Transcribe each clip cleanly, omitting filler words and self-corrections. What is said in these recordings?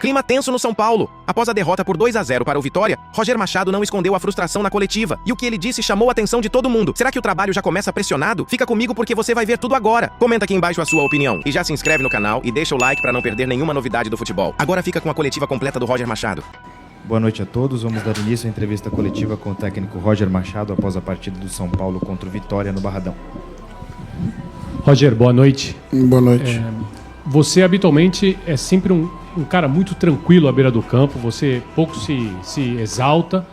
Clima tenso no São Paulo. Após a derrota por 2-0 para o Vitória, Roger Machado não escondeu a frustração na coletiva. E o que ele disse chamou a atenção de todo mundo. Será que o trabalho já começa pressionado? Fica comigo porque você vai ver tudo agora. Comenta aqui embaixo a sua opinião. E já se inscreve no canal e deixa o like para não perder nenhuma novidade do futebol. Agora fica com a coletiva completa do Roger Machado. Boa noite a todos. Vamos dar início à entrevista coletiva com o técnico Roger Machado após a partida do São Paulo contra o Vitória no Barradão. Roger, boa noite. Boa noite. Você habitualmente é sempre um cara muito tranquilo à beira do campo, você pouco se exalta,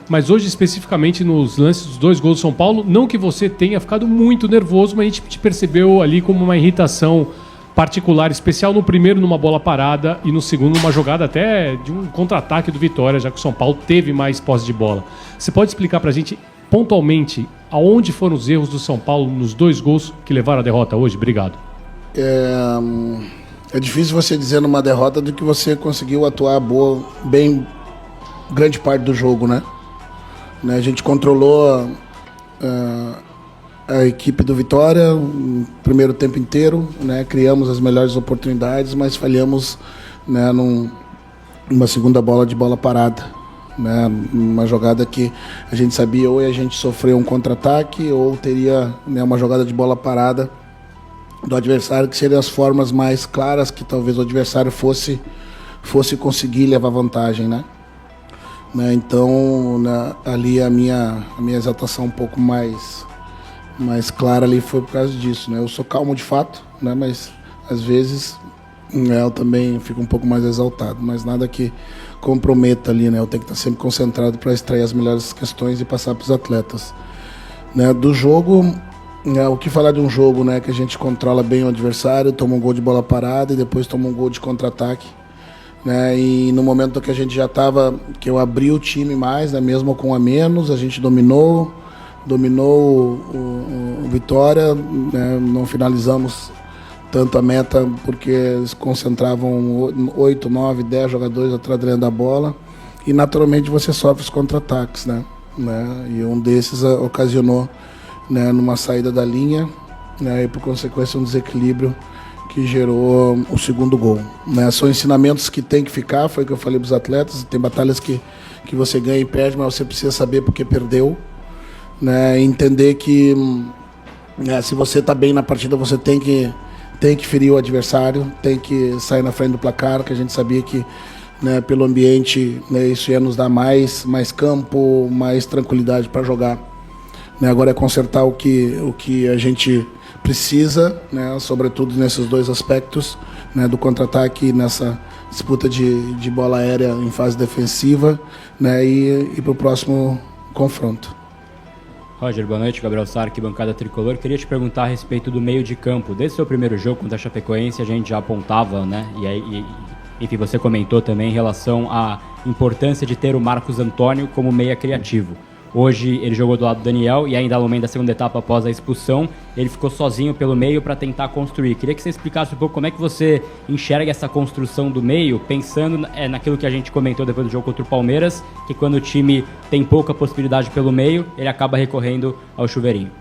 mas hoje especificamente nos lances dos 2 gols do São Paulo, não que você tenha ficado muito nervoso, mas a gente te percebeu ali como uma irritação particular, especial no primeiro numa bola parada e no segundo numa jogada até de um contra-ataque do Vitória, já que o São Paulo teve mais posse de bola. Você pode explicar pra gente pontualmente aonde foram os erros do São Paulo nos 2 gols que levaram a derrota hoje? Obrigado. É difícil você dizer numa derrota do que você conseguiu atuar bem grande parte do jogo, né? A gente controlou a equipe do Vitória no primeiro tempo inteiro, né? Criamos as melhores oportunidades, mas falhamos, né, numa segunda bola de bola parada, né? Uma jogada que a gente sabia ou a gente sofreu um contra-ataque ou teria, né, uma jogada de bola parada do adversário, que seriam as formas mais claras que talvez o adversário fosse conseguir levar vantagem, né? Então, ali a minha exaltação um pouco mais clara ali foi por causa disso, né? Eu sou calmo de fato, né? Mas às vezes, né, eu também fico um pouco mais exaltado, mas nada que comprometa ali, né? Eu tenho que estar sempre concentrado para extrair as melhores questões e passar para os atletas, né? Do jogo, o que falar de um jogo, né, que a gente controla bem o adversário, toma um gol de bola parada e depois toma um gol de contra-ataque, né? E no momento que a gente já estava, que eu abri o time mais, né, mesmo com a menos, a gente dominou o Vitória, né? Não finalizamos tanto a meta porque eles concentravam 8, 9, 10 jogadores atrás da bola e naturalmente você sofre os contra-ataques, né? E um desses ocasionou, né, numa saída da linha, né, e por consequência um desequilíbrio que gerou o segundo gol, né? São ensinamentos que tem que ficar, foi o que eu falei para os atletas, tem batalhas que você ganha e perde, mas você precisa saber porque perdeu, né? Entender que, né, se você está bem na partida, você tem que ferir o adversário, tem que sair na frente do placar, que a gente sabia que, né, pelo ambiente, né, isso ia nos dar mais campo, mais tranquilidade para jogar. Agora é consertar o que a gente precisa, né, sobretudo nesses 2 aspectos, né, do contra-ataque nessa disputa de bola aérea em fase defensiva, né, e para o próximo confronto. Roger, boa noite. Gabriel Sarque, bancada tricolor. Queria te perguntar a respeito do meio de campo. Desde o seu primeiro jogo contra a Chapecoense, a gente já apontava, né, enfim, você comentou também em relação à importância de ter o Marcos Antônio como meia criativo. Hoje ele jogou do lado do Daniel e ainda no momento da segunda etapa após a expulsão, ele ficou sozinho pelo meio para tentar construir. Queria que você explicasse um pouco como é que você enxerga essa construção do meio, pensando naquilo que a gente comentou depois do jogo contra o Palmeiras, que quando o time tem pouca possibilidade pelo meio, ele acaba recorrendo ao chuveirinho.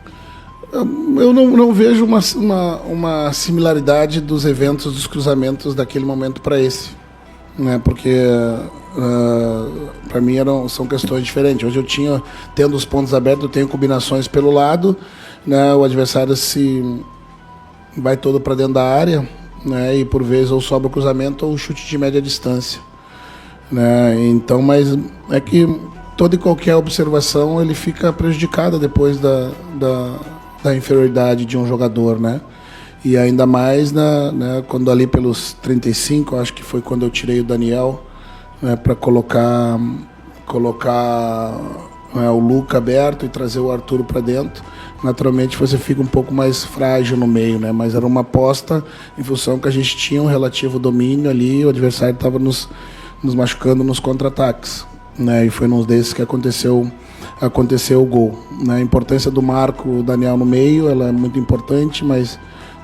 Eu não vejo uma similaridade dos eventos, dos cruzamentos daquele momento para esse, né? Porque para mim são questões diferentes. Hoje tendo os pontos abertos, eu tenho combinações pelo lado, né? O adversário se vai todo para dentro da área, né? E por vezes ou sobra o cruzamento ou o chute de média distância, né? Então, mas é que toda e qualquer observação ele fica prejudicada depois da inferioridade de um jogador, né? E ainda mais né, quando ali pelos 35, acho que foi quando eu tirei o Daniel, né, para colocar né, o Luca aberto e trazer o Arturo para dentro. Naturalmente você fica um pouco mais frágil no meio, né? Mas era uma aposta em função que a gente tinha um relativo domínio ali, o adversário estava nos machucando nos contra-ataques, né? E foi num desses que aconteceu o gol, né? A importância do Marco, o Daniel no meio, ela é muito importante, mas,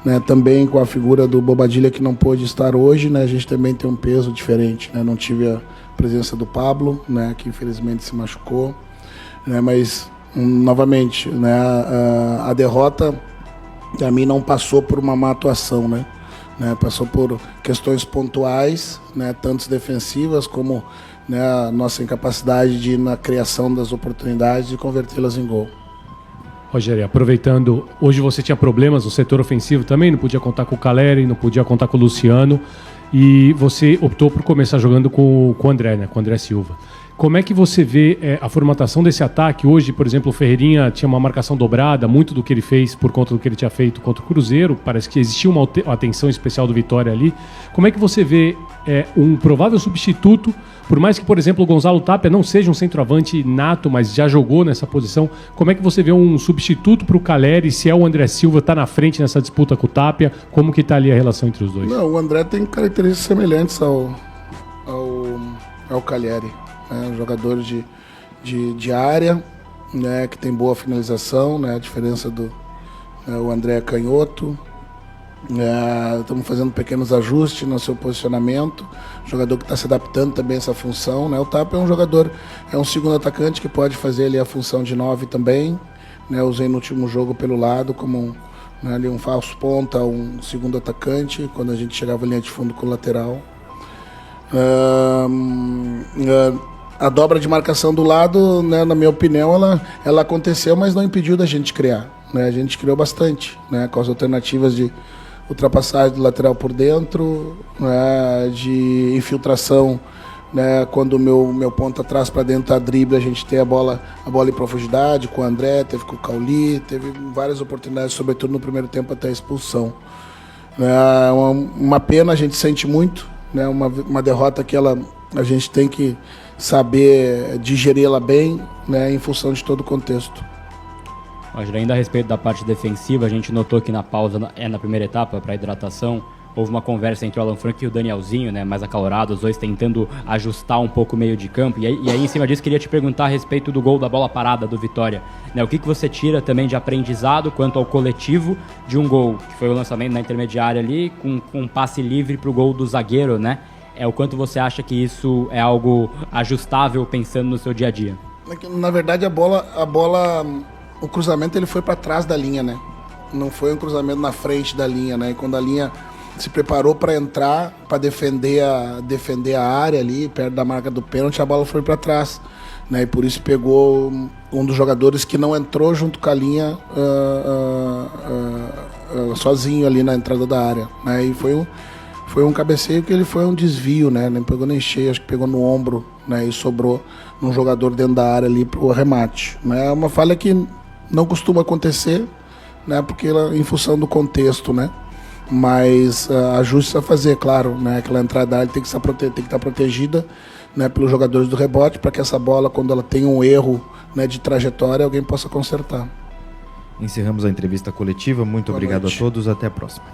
né, também com a figura do Bobadilla que não pôde estar hoje, né, a gente também tem um peso diferente, né? Não tive a presença do Pablo, né, que infelizmente se machucou, né? Mas novamente, né, a derrota a mim não passou por uma má atuação, né? né? Passou por questões pontuais, né? Tanto defensivas como, né, a nossa incapacidade de, na criação das oportunidades, e convertê-las em gol. Rogério, aproveitando, hoje você tinha problemas no setor ofensivo também, não podia contar com o Caleri, não podia contar com o Luciano, e você optou por começar jogando com o André, né, com o André Silva. Como é que você vê a formatação desse ataque? Hoje, por exemplo, o Ferreirinha tinha uma marcação dobrada, muito do que ele fez por conta do que ele tinha feito contra o Cruzeiro, parece que existia uma atenção especial do Vitória ali. Como é que você vê um provável substituto, por mais que, por exemplo, o Gonzalo Tapia não seja um centroavante nato, mas já jogou nessa posição, como é que você vê um substituto para o Caleri, se é o André Silva, está na frente nessa disputa com o Tapia, como que está ali a relação entre os dois? Não, o André tem características semelhantes ao Caleri. Um jogador de área, né, que tem boa finalização, né, a diferença do o André é canhoto. Estamos fazendo pequenos ajustes no seu posicionamento, jogador que está se adaptando também a essa função, né. O Tapia é um segundo atacante que pode fazer ali a função de 9 também, né. Usei no último jogo pelo lado como ali um falso ponta, um segundo atacante, quando a gente chegava à linha de fundo com o lateral. A dobra de marcação do lado, né, na minha opinião, ela aconteceu, mas não impediu da gente criar, né? A gente criou bastante, né, com as alternativas de ultrapassagem do lateral por dentro, né, de infiltração, né, quando o meu ponta atrás para dentro da drible, a gente tem a bola em profundidade com o André, teve com o Cauli, teve várias oportunidades, sobretudo no primeiro tempo até a expulsão. Uma pena, a gente sente muito, né, uma derrota que a gente tem que saber digeri-la bem, né, em função de todo o contexto. Roger, ainda a respeito da parte defensiva, a gente notou que na pausa, na primeira etapa, para hidratação, houve uma conversa entre o Alan Franco e o Danielzinho, né, mais acalorados, os dois tentando ajustar um pouco o meio de campo. E aí, em cima disso, queria te perguntar a respeito do gol da bola parada do Vitória. Né, o que você tira também de aprendizado quanto ao coletivo de um gol, que foi o lançamento na intermediária ali, com um passe livre para o gol do zagueiro, né? O quanto você acha que isso é algo ajustável pensando no seu dia a dia? Na verdade, o cruzamento ele foi para trás da linha, né? Não foi um cruzamento na frente da linha, né? E quando a linha se preparou para entrar, para defender a área ali, perto da marca do pênalti, a bola foi para trás, né? E por isso pegou um dos jogadores que não entrou junto com a linha sozinho ali na entrada da área, né? E foi um cabeceio que ele foi um desvio, né? Nem pegou nem cheio, acho que pegou no ombro, né? E sobrou num jogador dentro da área ali pro remate, né? É uma falha que não costuma acontecer, né? Porque em função do contexto, né? Mas ajustes a fazer, claro, né? Aquela entrada da área tem que estar protegida, né? Pelos jogadores do rebote, para que essa bola, quando ela tem um erro, né, de trajetória, alguém possa consertar. Encerramos a entrevista coletiva. Muito Boa obrigado noite. a todos. Até a próxima.